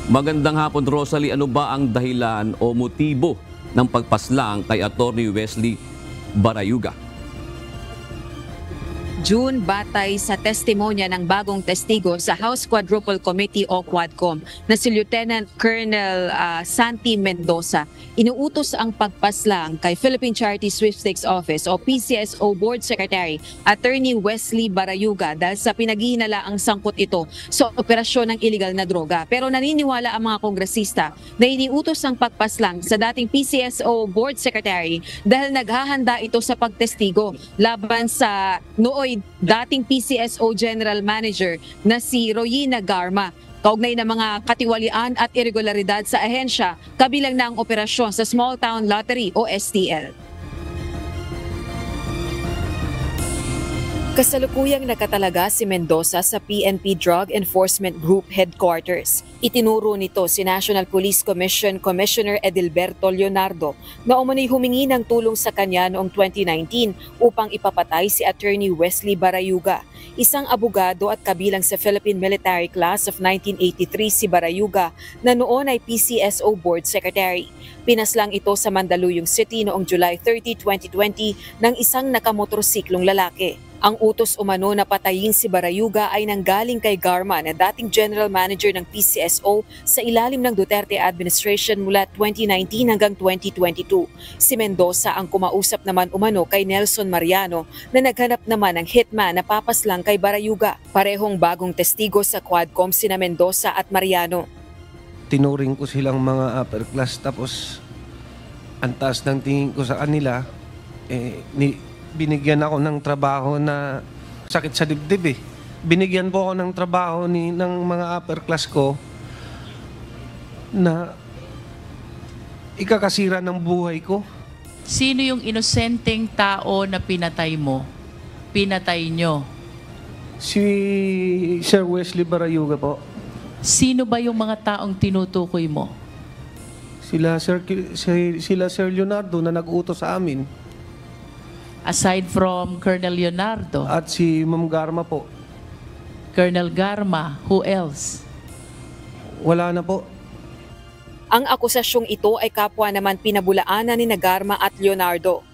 Magandang hapon, Rosalie. Ano ba ang dahilan o motibo ng pagpaslang kay Attorney Wesley Barayuga? June, batay sa testimonya ng bagong testigo sa House Quadruple Committee o Quadcom na si Lieutenant Colonel Santi Mendoza, inuutos ang pagpaslang kay Philippine Charity Sweepstakes Office o PCSO Board Secretary Attorney Wesley Barayuga dahil sa pinaghihinalaang sangkot ito sa operasyon ng iligal na droga. Pero naniniwala ang mga kongresista na iniutos ang pagpaslang sa dating PCSO Board Secretary dahil naghahanda ito sa pagtestigo laban sa nooy dating PCSO General Manager na si Royina Garma, kaugnay ng mga katiwalian at irregularidad sa ahensya kabilang na ang operasyon sa Small Town Lottery o STL. Kasalukuyang nakatalaga si Mendoza sa PNP Drug Enforcement Group Headquarters. Itinuro nito si National Police Commission Commissioner Edilberto Leonardo na umano'y humingi ng tulong sa kanya noong 2019 upang ipapatay si Attorney Wesley Barayuga. Isang abogado at kabilang sa Philippine Military Class of 1983 si Barayuga na noon ay PCSO Board Secretary. Pinaslang ito sa Mandaluyong City noong July 30, 2020 ng isang nakamotorsiklong lalaki. Ang utos umano na patayin si Barayuga ay nanggaling kay Garma na dating General Manager ng PCSO sa ilalim ng Duterte administration mula 2019 hanggang 2022. Si Mendoza ang kumausap naman umano kay Nelson Mariano na naghanap naman ng hitman na papaslang kay Barayuga. Parehong bagong testigo sa Quadcom sina Mendoza at Mariano. Tinuring ko silang mga upper class tapos ang taas ng tingin ko sa kanila, binigyan ako ng trabaho na sakit sa dibdib eh. Binigyan po ako ng trabaho ng mga upper class ko na ikakasira ng buhay ko. Sino yung inosenteng tao na pinatay mo? Pinatay nyo? Si Sir Wesley Barayuga po. Sino ba yung mga taong tinutukoy mo? Sila Sir Leonardo na nag-utos sa amin. Aside from Colonel Leonardo? At si Ma'am Garma po. Colonel Garma, who else? Wala na po. Ang akusasyong ito ay kapwa naman pinabulaanan ni Garma at Leonardo.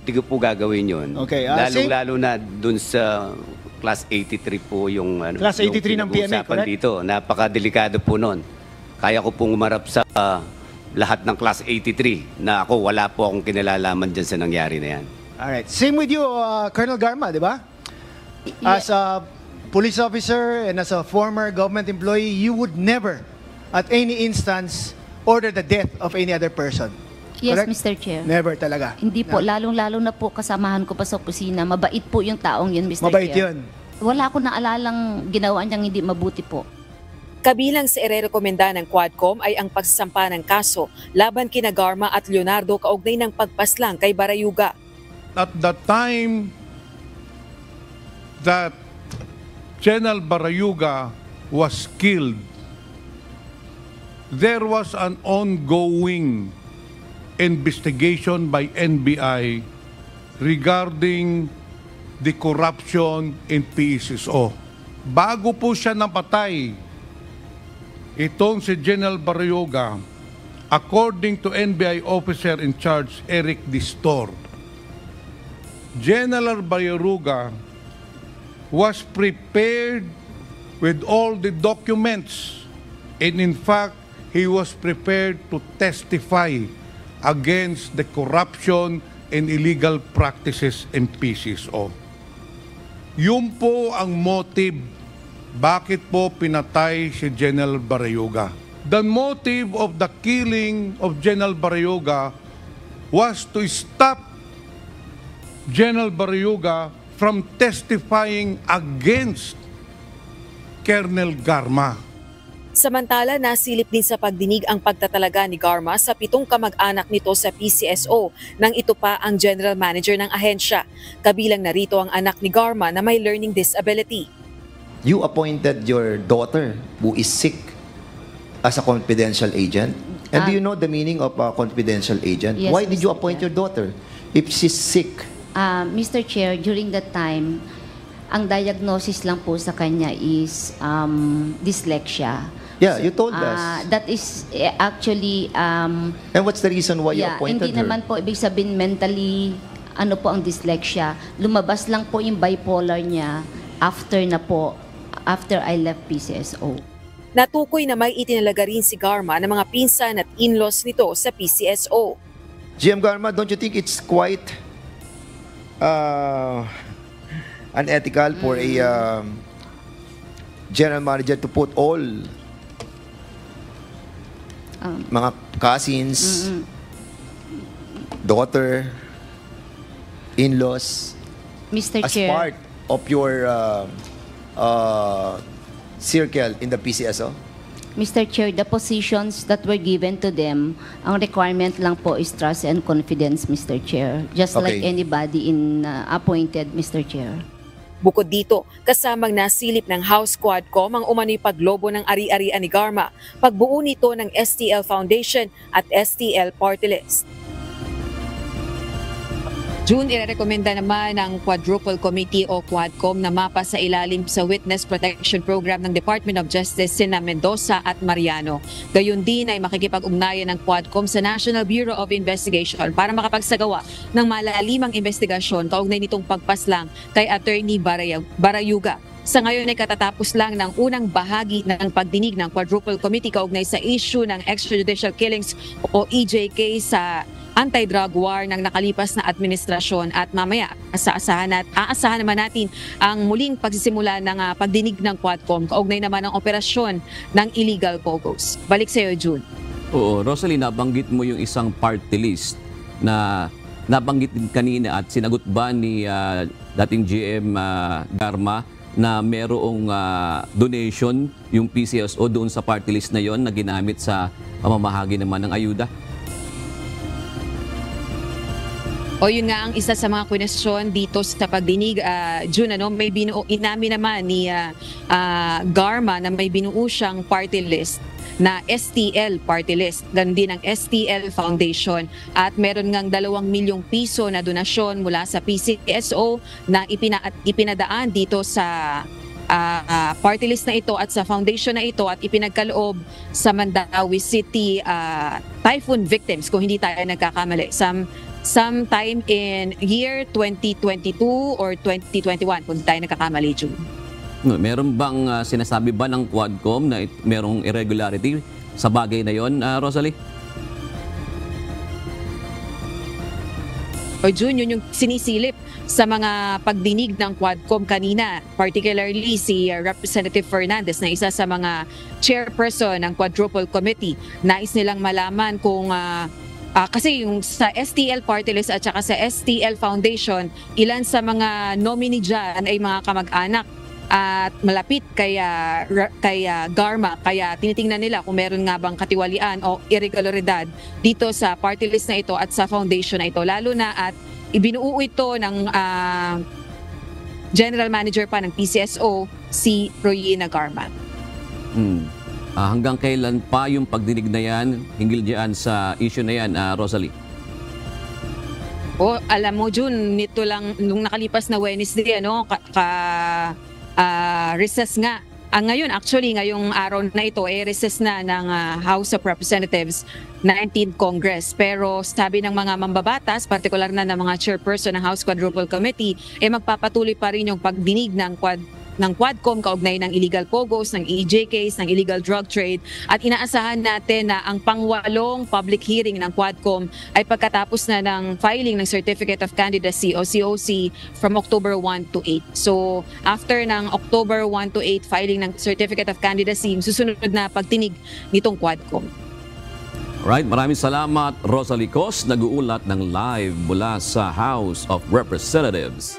Hindi ko po gagawin yun. Okay, Lalong-lalo na dun sa Class 83 po yung Class 83 ng PMA, correct? Dito. Napakadelikado po nun. Kaya ko pong umarap sa lahat ng Class 83 na ako wala po akong kinalalaman dyan sa nangyari na yan. Alright. Same with you, Colonel Garma, di ba? As a police officer and as a former government employee, you would never, at any instance, order the death of any other person. Yes, correct? Mr. Chair. Never talaga. Hindi po, lalong-lalo na po kasamahan ko pa sa opisina. Mabait po yung taong yun, Mr. Mabait Chair. yun. Wala akong naalalang ginawa niyang hindi mabuti po. Kabilang sa irerekomenda ng Quadcom ay ang pagsasampa ng kaso laban kina Garma at Leonardo kaugnay ng pagpaslang kay Barayuga. At the time that General Barayuga was killed, there was an ongoing investigation by NBI regarding the corruption in PCSO. Bago po siya napatay, itong si General Barayuga, according to NBI officer in charge Eric Distor, General Barayuga was prepared with all the documents, and in fact, he was prepared to testify against the corruption and illegal practices in PCSO. Yun po ang motive bakit po pinatay si General Barayuga. The motive of the killing of General Barayuga was to stop General Barayuga from testifying against Colonel Garma. Samantala, nasilip din sa pagdinig ang pagtatalaga ni Garma sa 7 kamag-anak nito sa PCSO nang ito pa ang general manager ng ahensya. Kabilang narito ang anak ni Garma na may learning disability. You appointed your daughter who is sick as a confidential agent. And do you know the meaning of a confidential agent? Yes, Why did you Mr. appoint Chair. your daughter if she's sick? Mr. Chair, during that time, ang diagnosis lang po sa kanya is dyslexia. Yeah, you told us. That is actually, And what's the reason why you appointed hindi her? naman po ibig sabihin mentally, ano po ang dyslexia. Lumabas lang po yung bipolar niya after I left PCSO. Natukoy na may itinalaga rin si Garma ng mga pinsan at in-laws nito sa PCSO. GM Garma, don't you think it's quite unethical for a general manager to put all mga cousins, daughter, in-laws Mr. as Chair, part of your circle in the PCSO? Mr. Chair, the positions that were given to them, ang requirement lang po is trust and confidence, Mr. Chair. Just like Okay. anybody in appointed, Mr. Chair. Bukod dito, kasamang nasilip ng House Quadcom ang umano'y paglobo ng ari-arian ni Garma, pagbuo nito ng STL Foundation at STL Party List. June, irerekomenda naman ng Quadruple Committee o Quadcom na mapa sa ilalim sa Witness Protection Program ng Department of Justice sina Mendoza at Mariano. Gayon din ay makikipag-ugnayan ng Quadcom sa National Bureau of Investigation para makapagsagawa ng malalimang investigasyon kaugnay nitong pagpaslang kay Attorney Barayuga. Sa ngayon ay katatapos lang ng unang bahagi ng pagdinig ng Quadruple Committee kaugnay sa issue ng extrajudicial killings o EJK sa anti-drug war ng nakalipas na administrasyon at mamaya aasahan naman natin ang muling pagsisimula ng pagdinig ng Quadcom kaugnay naman ng operasyon ng illegal POGOs. Balik sa iyo, June. Oo, Rosalie, nabanggit mo yung isang party list na nabanggit din kanina at sinagot ba ni dating GM Garma na merong donation yung PCSO doon sa party list na yon na ginamit sa pamamahagi naman ng ayuda? O yun nga ang isa sa mga question dito sa pagdinig, June, may inamin naman ni Garma na may binuo siyang party list na STL party list, ganun din ang STL Foundation at meron ngang 2 milyong piso na donasyon mula sa PCSO na ipinadaan dito sa party list na ito at sa foundation na ito at ipinagkaloob sa Mandawi City typhoon victims kung hindi tayo nagkakamali. Sometime in year 2022 or 2021 kung tayo nagkakamali, June. Meron bang sinasabi ba ng Quadcom na merong irregularity sa bagay na yon, Rosalie? O June, yun yung sinisilip sa mga pagdinig ng Quadcom kanina, particularly si Representative Fernandez na isa sa mga chairperson ng Quadruple Committee. Nais nilang malaman kung kasi yung sa STL Party List at saka sa STL Foundation, ilan sa mga nominee dyan ay mga kamag-anak at malapit kay Garma. Kaya tinitingnan nila kung meron nga bang katiwalian o irregularidad dito sa party list na ito at sa foundation na ito. Lalo na at ibinuo ito ng General Manager pa ng PCSO, si Royina Garma. Hanggang kailan pa yung pagdinig na yan hinggil diyan sa issue na yan, Rosalie? Alam mo, June, nito lang nung nakalipas na Wednesday, recess nga. Ngayon, actually, ngayong araw na ito, recess na ng House of Representatives 19th Congress. Pero sabi ng mga mambabatas, partikular na ng mga chairperson ng House Quadruple Committee, magpapatuloy pa rin yung pagdinig ng Quadcom kaugnay ng illegal POGOs, ng EJKs, ng illegal drug trade at inaasahan natin na ang pang-8 public hearing ng Quadcom ay pagkatapos na ng filing ng Certificate of Candidacy o COC from October 1 to 8. So after ng October 1 to 8 filing ng Certificate of Candidacy, susunod na pagtinig nitong Quadcom. Alright, maraming salamat, Rosalie Cos, nag-uulat ng live mula sa House of Representatives.